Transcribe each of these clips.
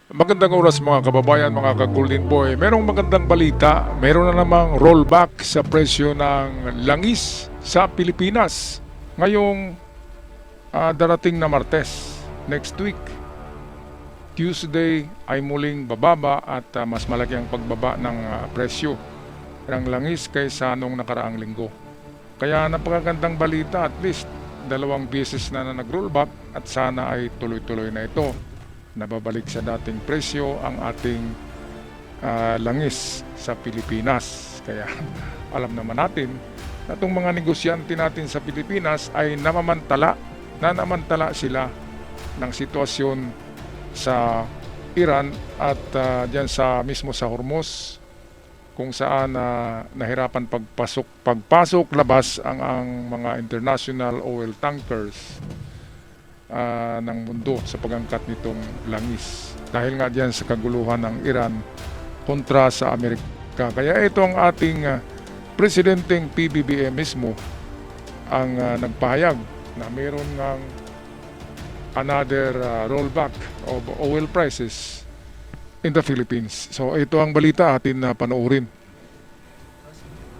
Magandang oras mga kababayan, mga ka-Golden Boy. Merong magandang balita. Meron na namang rollback sa presyo ng langis sa Pilipinas. Ngayong darating na Martes, next week. Tuesday ay muling bababa at mas malaki ang pagbaba ng presyo ng langis kaysa noong nakaraang linggo. Kaya napakagandang balita, at least 2 beses na nag-rollback at sana ay tuloy-tuloy na ito. Nababalik sa dating presyo ang ating langis sa Pilipinas. Kaya alam naman natin na itong mga negosyante natin sa Pilipinas ay nanamantala sila ng sitwasyon sa Iran at dyan mismo sa Hormuz, kung saan nahirapan pagpasok labas ang mga international oil tankers ng mundo sa pag-angkat nitong langis dahil nga diyan sa kaguluhan ng Iran kontra sa Amerika. Kaya ito ang ating presidenteng PBBM mismo ang nagpahayag na mayroon ng another rollback of oil prices in the Philippines. So ito ang balita atin na panoorin.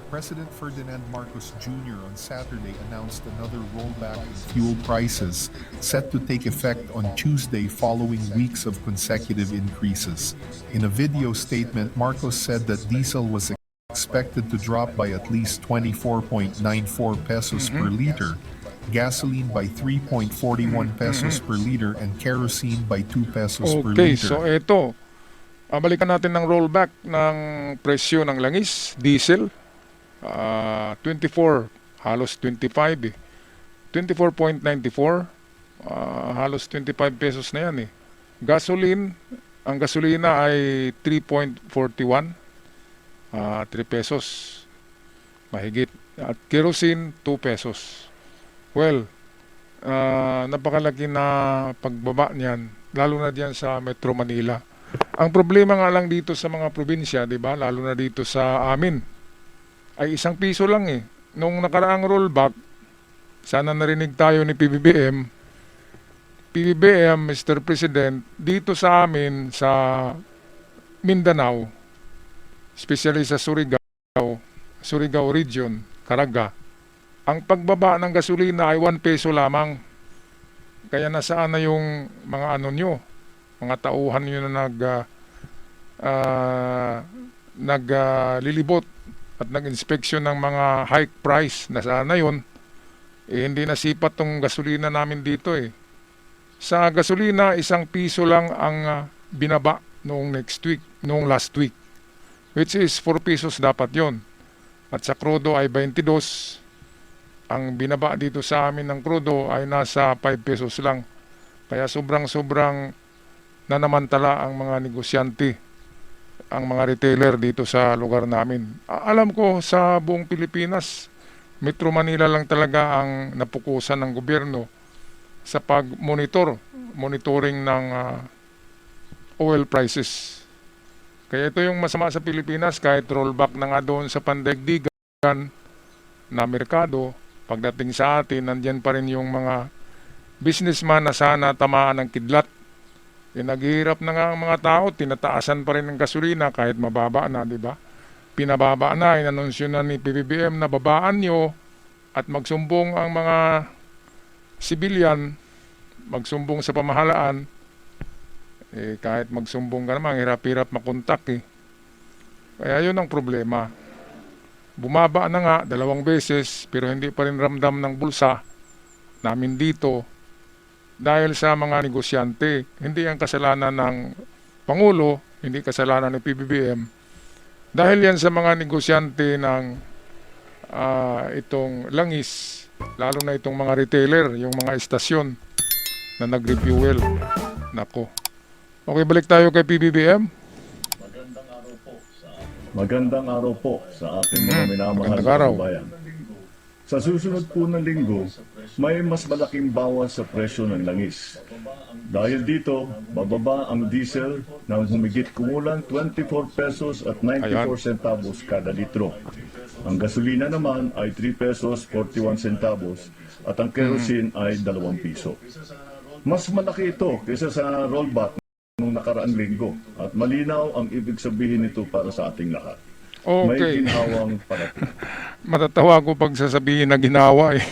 President Ferdinand Marcos Jr. on Saturday announced another rollback in fuel prices, set to take effect on Tuesday following weeks of consecutive increases. In a video statement, Marcos said that diesel was expected to drop by at least 24.94 pesos per liter, gasoline by 3.41 pesos per liter, and kerosene by 2 pesos per Okay, liter. so ito, balikan natin ng rollback ng presyo ng langis, diesel. 24, halos 25 eh. 24.94, halos 25 pesos na yan eh. Gasoline, ang gasolina ay 3.41, 3 pesos mahigit. At kerosene, 2 pesos. Well, napakalaki na pagbaba niyan, lalo na diyan sa Metro Manila. Ang problema nga lang dito sa mga probinsya, di ba? Lalo na dito sa amin, ay 1 piso lang eh. Nung nakaraang rollback, sana narinig tayo ni PBBM, Mr. President, dito sa amin sa Mindanao, especially sa Surigao Region, Caraga, ang pagbaba ng gasolina ay 1 peso lamang. Kaya nasaan na yung mga mga tauhan nyo na naglilibot at nag-inspeksyon ng mga high price. Nasaan na yun? Hindi nasipat tong gasolina namin dito eh. Sa gasolina, 1 piso lang ang binaba noong last week. Which is 4 pesos dapat yon. At sa krudo ay 22. Ang binaba dito sa amin ng krudo ay nasa 5 pesos lang. Kaya sobrang nanamantala ang mga negosyante, ang mga retailer dito sa lugar namin. Alam ko sa buong Pilipinas, Metro Manila lang talaga ang napukusan ng gobyerno sa monitoring ng oil prices. Kaya ito yung masama sa Pilipinas, kahit rollback na nga doon sa pandaigdigan na merkado, pagdating sa atin, nandyan pa rin yung mga businessman na sana tamaan ng kidlat. Naghihirap na nga ang mga tao, tinataasan pa rin ng gasolina kahit mababa na, di ba? Pinababa na, inanunsyo na ni PBBM na babaan nyo at magsumbong ang mga sibilyan, magsumbong sa pamahalaan. Kahit magsumbong ka naman, hirap-hirap makontak eh. Kaya yun ang problema. Bumaba na nga 2 beses pero hindi pa rin ramdam ng bulsa namin dito. Dahil sa mga negosyante, hindi ang kasalanan ng Pangulo, hindi kasalanan ng PBBM. Dahil yan sa mga negosyante ng itong langis, lalo na itong mga retailer, yung mga estasyon na nag-refuel. Nako. Okay, balik tayo kay PBBM. Magandang araw po sa ating mga minamahal na kababayan. Sa susunod po ng linggo, may mas malaking bawas sa presyo ng langis. Dahil dito, bababa ang diesel ng humigit kumulang 24 pesos at 94 centavos kada litro. Ang gasolina naman ay 3 pesos 41 centavos at ang kerosene ay 2 piso. Mas malaki ito kaysa sa rollback nung nakaraang linggo at malinaw ang ibig sabihin nito para sa ating lahat. May Okay. ginhawang parating. Matatawa ko pag sasabihin na ginawa eh.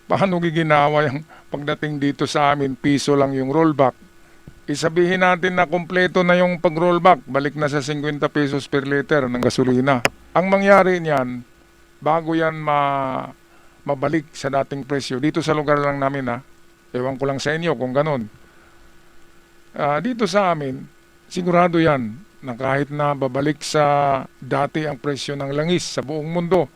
Paano giginawa yung pagdating dito sa amin, piso lang yung rollback. Isabihin natin na kompleto na yung pag-rollback, balik na sa 50 pesos per liter ng gasolina. Ang mangyari niyan, bago yan mabalik sa dating presyo, dito sa lugar lang namin ewan ko lang sa inyo kung ganun. Dito sa amin, sigurado yan na kahit na babalik sa dati ang presyo ng langis sa buong mundo,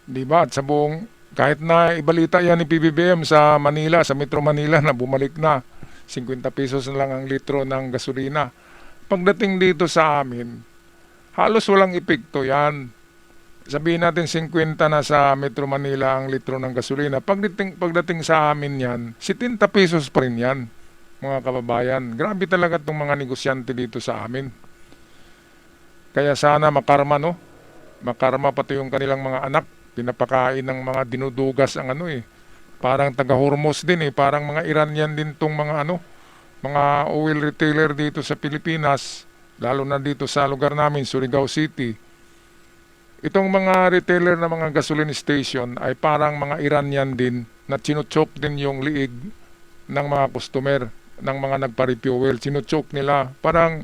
di ba? At sa buong, kahit na ibalita yan ni PBBM sa Manila, sa Metro Manila na bumalik na, 50 pesos na lang ang litro ng gasolina. Pagdating dito sa amin, halos walang epekto yan. Sabihin natin 50 na sa Metro Manila ang litro ng gasolina. Pagdating sa amin yan, 70 pesos pa rin yan, mga kababayan. Grabe talaga itong mga negosyante dito sa amin. Kaya sana makarma, no? Makarma pati yung kanilang mga anak. Pinapakain ng mga dinudugas ang parang taga-Hormuz din parang mga Iranian din tong mga mga oil retailer dito sa Pilipinas, lalo na dito sa lugar namin, Surigao City. Itong mga retailer na mga gasoline station ay parang mga Iranian din na chinuchok din yung liig ng mga customer, ng mga nagpa-refuel. Chinuchok nila, parang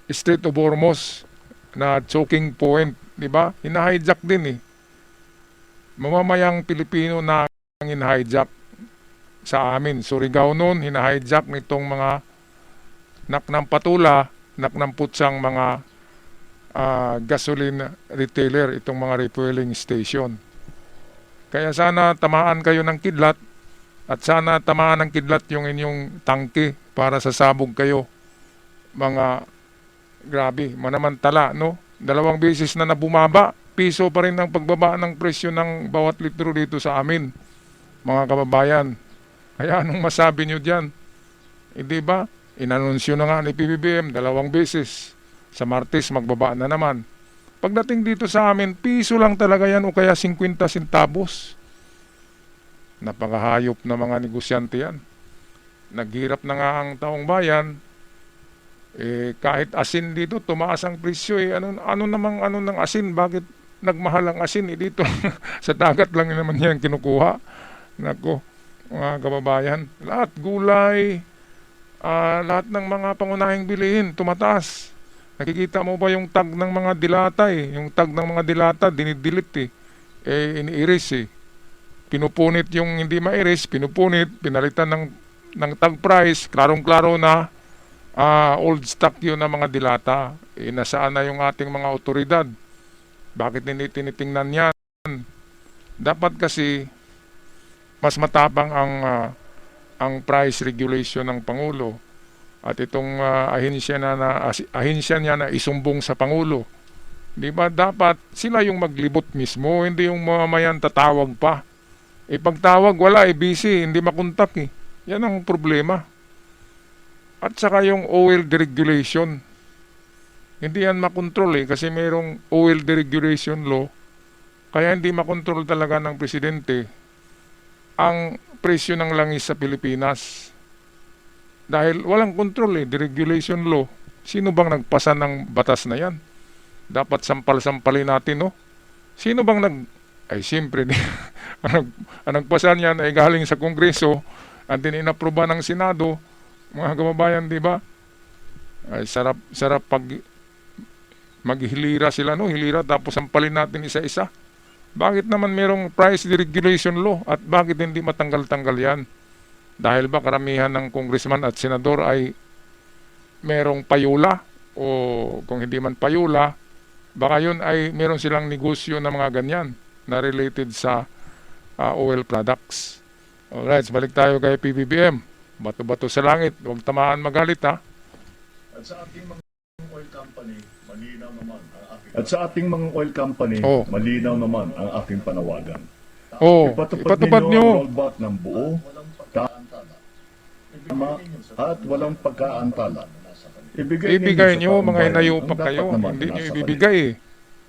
Strait of Hormuz na choking point, di ba? Hina-hijack din Mamamayang Pilipino na ang hina-hijack sa amin. Surigao noon, hina-hijack nitong mga naknang patula, naknang putsang mga gasoline retailer, itong mga refueling station. Kaya sana tamaan kayo ng kidlat at sana tamaan ng kidlat yung inyong tangke para sasabog kayo. Mga grabe, manamantala, no? 2 beses na bumaba, piso pa rin ang pagbaba ng presyo ng bawat litro dito sa amin, mga kababayan. Kaya anong masabi nyo dyan? Di ba? Inanunsyo na nga ni PBBM 2 beses. Sa Martes, magbaba na naman. Pagdating dito sa amin, piso lang talaga yan o kaya 50 centavos. Napakahayop na mga negosyante yan. Naghirap na nga ang taong bayan. Kahit asin dito, tumaas ang presyo. Ano ng asin? Bakit nagmahal ang asin dito? Sa dagat lang naman yan kinukuha. Nako, mga kababayan. Lahat gulay, lahat ng mga pangunahing bilihin, tumataas. Nakikita mo ba yung tag ng mga dilata Yung tag ng mga dilata, dinidelete iniiris Pinupunit yung hindi mairis, pinupunit, pinalitan ng tag price, klarong-klaro na old stock yun ng mga dilata. Nasaan na yung ating mga otoridad? Bakit hindi tinitingnan yan? Dapat kasi mas matapang ang price regulation ng Pangulo at itong ahensya niya na isumbong sa Pangulo. Di ba dapat sila yung maglibot mismo, hindi yung mamamayan tatawag pa. Pagtawag wala, busy, hindi makontak Yan ang problema. At saka yung oil deregulation. Hindi yan makontrol kasi mayroong oil deregulation law. Kaya hindi makontrol talaga ng presidente ang presyo ng langis sa Pilipinas. Dahil walang kontrol deregulation law. Sino bang nagpasa ng batas na yan? Dapat sampal-sampalin natin, no? Sino bang siyempre, ang nagpasa niyan ay galing sa Kongreso at din inaproba ng Senado, mga kababayan, di ba? Ay sarap pag maghilira sila, no? Hilira tapos sampalin natin isa-isa. Bakit naman merong price deregulation law at bakit hindi matanggal-tanggal yan? Dahil ba karamihan ng congressman at senador ay merong payula o kung hindi man payula, baka yun ay meron silang negosyo na mga ganyan na related sa oil products. Alright, balik tayo kay PBBM. Bato-bato sa langit, huwag tamaan magalit At sa ating mga oil company, malinaw naman ang aking panawagan. Ipatupad nyo. Ang rollback ng buo, tama at walang pagkaantala. Ibigay nyo, mga taumbayan inayo ang pa dapat kayo, naman hindi nyo nasa ibibigay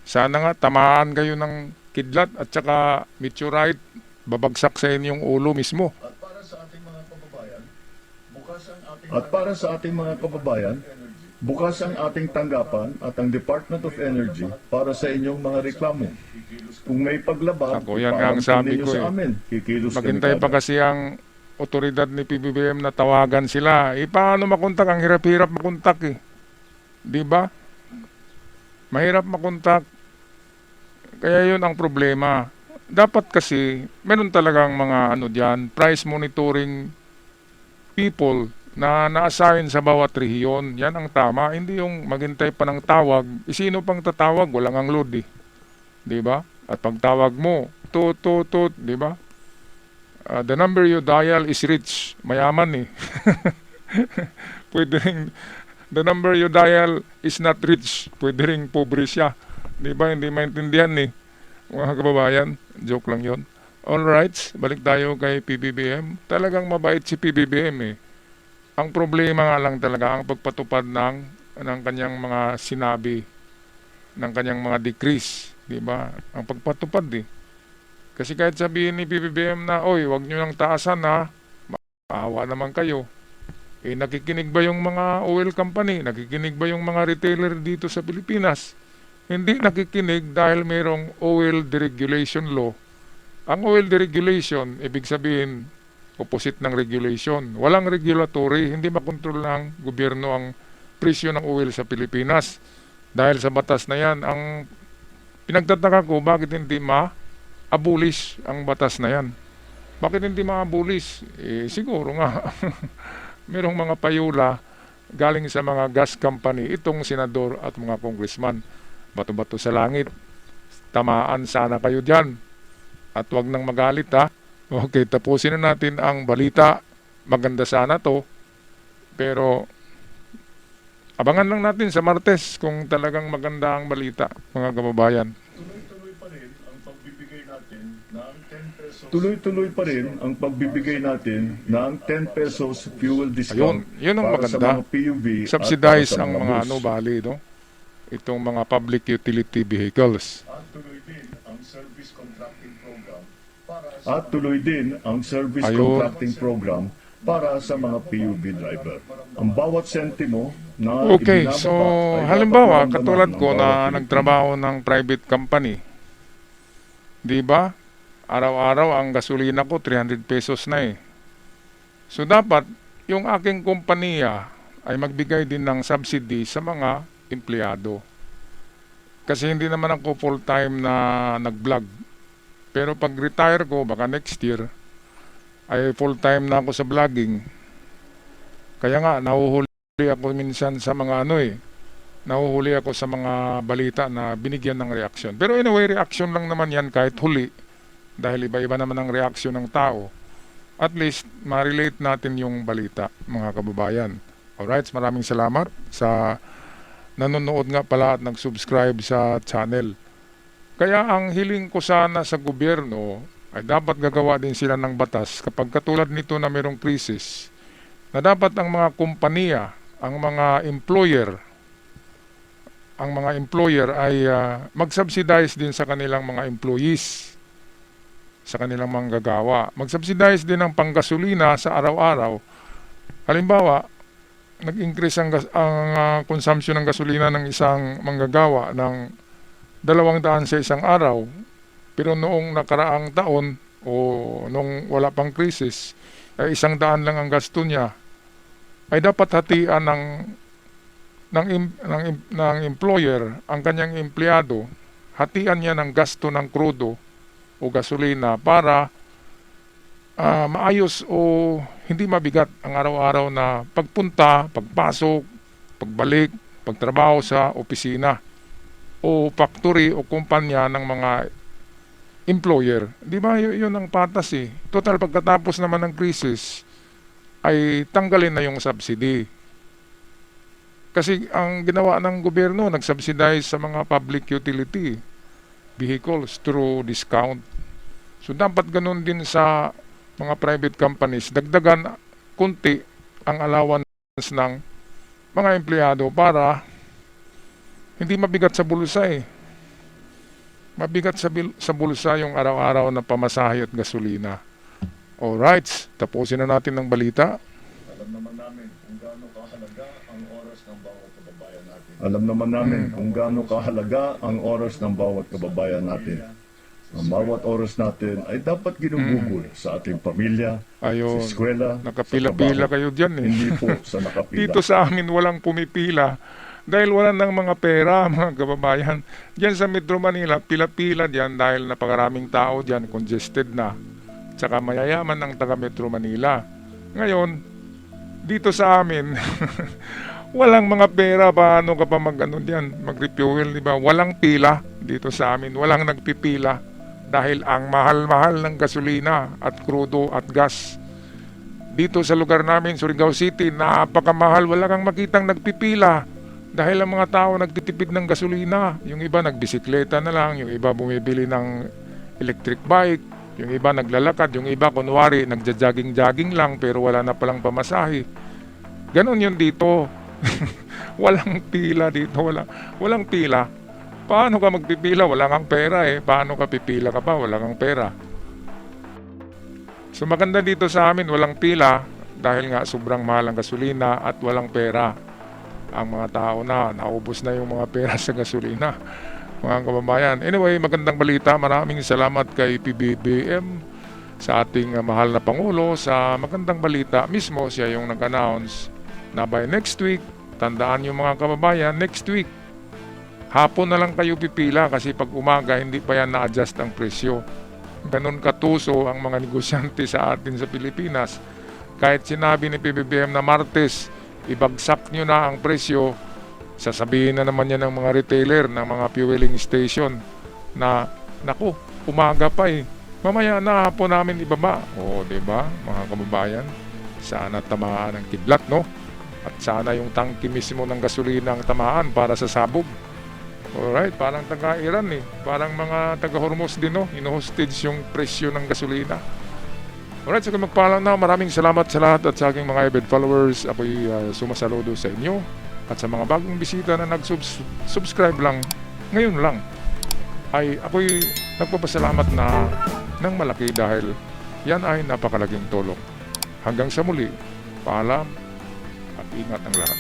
Sana nga tamaan kayo ng kidlat at saka meteorite, babagsak sa inyong ulo mismo. At para sa ating mga kababayan, bukas ang ating At para sa ating mga kababayan, bukas ang ating tanggapan at ang Department of Energy para sa inyong mga reklamo. Kung may paglabag, Ako, yan nga ang ipaalam sabi ninyo ko sa eh. amin. Kikilos kami Maghintay pa kaagad. kasi ang otoridad ni PBBM na tawagan sila. Paano makontak? Ang hirap-hirap makontak eh. Di ba? Mahirap makontak. Kaya yun ang problema. Dapat kasi, meron talagang mga price monitoring people na na-assign sa bawat rehiyon. Yan ang tama. Hindi yung maghintay pa ng tawag. Sino pang tatawag? Walang ang load eh. Di ba? At pagtawag mo, tut, di ba? The number you dial is rich. Mayaman eh. Pwede rin, the number you dial is not rich. Pwede rin pobre siya. Di ba? Hindi maintindihan eh. Mga kababayan, joke lang yon. Alright, balik tayo kay PBBM. Talagang mabait si PBBM eh. Ang problema nga lang talaga ang pagpatupad ng kanyang mga sinabi, ng kanyang mga decrees, di ba? Ang pagpatupad eh. Kasi kahit sabihin ni PBBM na, oy, wag nyo nang taasan ha, maawa naman kayo. Eh, nakikinig ba yung mga oil company? Nakikinig ba yung mga retailer dito sa Pilipinas? Hindi nakikinig dahil mayroong oil deregulation law. Ang oil deregulation, ibig sabihin, opposite ng regulation. Walang regulatory, hindi makontrol ng gobyerno ang presyo ng oil sa Pilipinas. Dahil sa batas na yan, ang pinagtataka ko, bakit hindi ma-abolish ang batas na yan? Bakit hindi ma-abolish? Eh, siguro nga, mayroong mga payula galing sa mga gas company, itong senador at mga congressman. Bato-bato sa langit. Tamaan sana kayo dyan. At wag nang magalit ha. Okay, tapusin na natin ang balita. Maganda sana to. Pero abangan lang natin sa Martes kung talagang maganda ang balita, mga kababayan. Tuloy-tuloy pa rin ang pagbibigay natin ng 10 pesos. Tuloy-tuloy pa rin ang pagbibigay natin ng 10 pesos fuel discount. Ayun, yun ang para sa maganda. mga PUV at Subsidize para sa ang mga bus. bali, no? Itong mga public utility vehicles. At tuloy din ang service contracting program para sa mga PUV driver. Ang bawat sentimo na Okay, ibinababa so ay halimbawa, dapat katulad maramdaman ko ng na bawat nagtrabaho ng private company. 'Di ba? Araw-araw ang gasolina ko 300 pesos na eh. So dapat yung aking kumpanya ay magbigay din ng subsidy sa mga empleyado. Kasi hindi naman ako full-time na nag-vlog. Pero pag retire ko, baka next year, ay full-time na ako sa vlogging. Kaya nga, nahuhuli ako minsan sa mga nahuhuli ako sa mga balita na binigyan ng reaksyon. Pero anyway, reaksyon lang naman yan kahit huli. Dahil iba-iba naman ang reaksyon ng tao. At least, ma-relate natin yung balita, mga kababayan. Alright, maraming salamat sa nanonood nga pala at nag-subscribe sa channel. Kaya ang hiling ko sana sa gobyerno ay dapat gagawa din sila ng batas kapag katulad nito na mayroong krisis na dapat ang mga kumpanya, ang mga employer ay mag-subsidize din sa kanilang mga employees, sa kanilang manggagawa. Mag-subsidize din ng panggasolina sa araw-araw. Halimbawa, nag-increase ang consumption ng gasolina ng isang manggagawa ng 200 sa isang araw. Pero noong nakaraang taon o nung wala pang krisis, ay 100 lang ang gasto niya. Ay dapat hatian ng employer ang kanyang empleyado, hatian niya ng gasto ng krudo o gasolina para maayos o hindi mabigat ang araw-araw na pagpunta, pagpasok, pagbalik, pagtrabaho sa opisina o factory o kumpanya ng mga employer. Di ba yun ang patas eh. Total pagkatapos naman ng krisis ay tanggalin na yung subsidy. Kasi ang ginawa ng gobyerno, nag-subsidize sa mga public utility vehicles through discount. So dapat ganun din sa mga private companies, dagdagan kunti ang allowance ng mga empleyado para hindi mabigat sa bulsa eh. Mabigat sa bulsa yung araw-araw na pamasahe at gasolina. Alright, tapusin na natin ng balita. Alam naman namin kung Alam naman namin kung gaano kahalaga ang oras ng bawat kababayan natin. Ang bawat oras natin ay dapat ginugugol sa ating pamilya, Ayun. sa eskwela, Nakapila-pila sa trabaho. kayo dyan eh. Hindi po sa nakapila. Dito sa amin walang pumipila dahil wala ng mga pera, mga kababayan. Diyan sa Metro Manila, pila-pila diyan dahil napakaraming tao diyan, congested na. Tsaka mayayaman ang taga Metro Manila. Ngayon, dito sa amin, walang mga pera. Paano ka pa mag-refuel, di ba? Walang pila dito sa amin. Walang nagpipila dahil ang mahal-mahal ng gasolina at krudo at gas. Dito sa lugar namin, Surigao City, napakamahal. Wala kang makitang nagpipila dahil ang mga tao nagtitipid ng gasolina. Yung iba nagbisikleta na lang, yung iba bumibili ng electric bike, yung iba naglalakad, yung iba kunwari nagja-jogging-jogging lang pero wala na palang pamasahe. Ganon yun dito. Walang pila dito, walang pila. Paano ka magpipila? Wala kang pera eh. Paano ka pipila ka pa? Wala kang pera. So maganda dito sa amin, walang pila dahil nga sobrang mahal ang gasolina at walang pera. Ang mga tao naubos na yung mga pera sa gasolina. Mga kababayan. Anyway, magandang balita. Maraming salamat kay PBBM sa ating mahal na Pangulo sa magandang balita. Mismo siya yung nag-announce na by next week, tandaan yung mga kababayan, next week, hapon na lang kayo pipila kasi pag umaga hindi pa yan na-adjust ang presyo. Ganon katuso ang mga negosyante sa atin sa Pilipinas. Kahit sinabi ni PBBM na Martes, ibagsak nyo na ang presyo, sasabihin na naman yan ng mga retailer, ng mga fueling station na, naku, umaga pa eh. Mamaya na hapon namin ibaba. O, diba, mga kababayan? Sana tamaan ng kidlat, no? At sana yung tangke mismo ng gasolina ang tamaan para sa sabog. Alright, parang taga-Iran eh. Parang mga taga-Hormuz din, no? Ino-hostage yung presyo ng gasolina. Alright, so kung magpaalam na, maraming salamat sa lahat at sa aking mga Ebed followers. Ako'y sumasaludo sa inyo. At sa mga bagong bisita na nag-subscribe lang, ngayon lang, ay ako'y nagpapasalamat na ng malaki dahil yan ay napakalaking tulong. Hanggang sa muli, paalam at ingat ang lahat.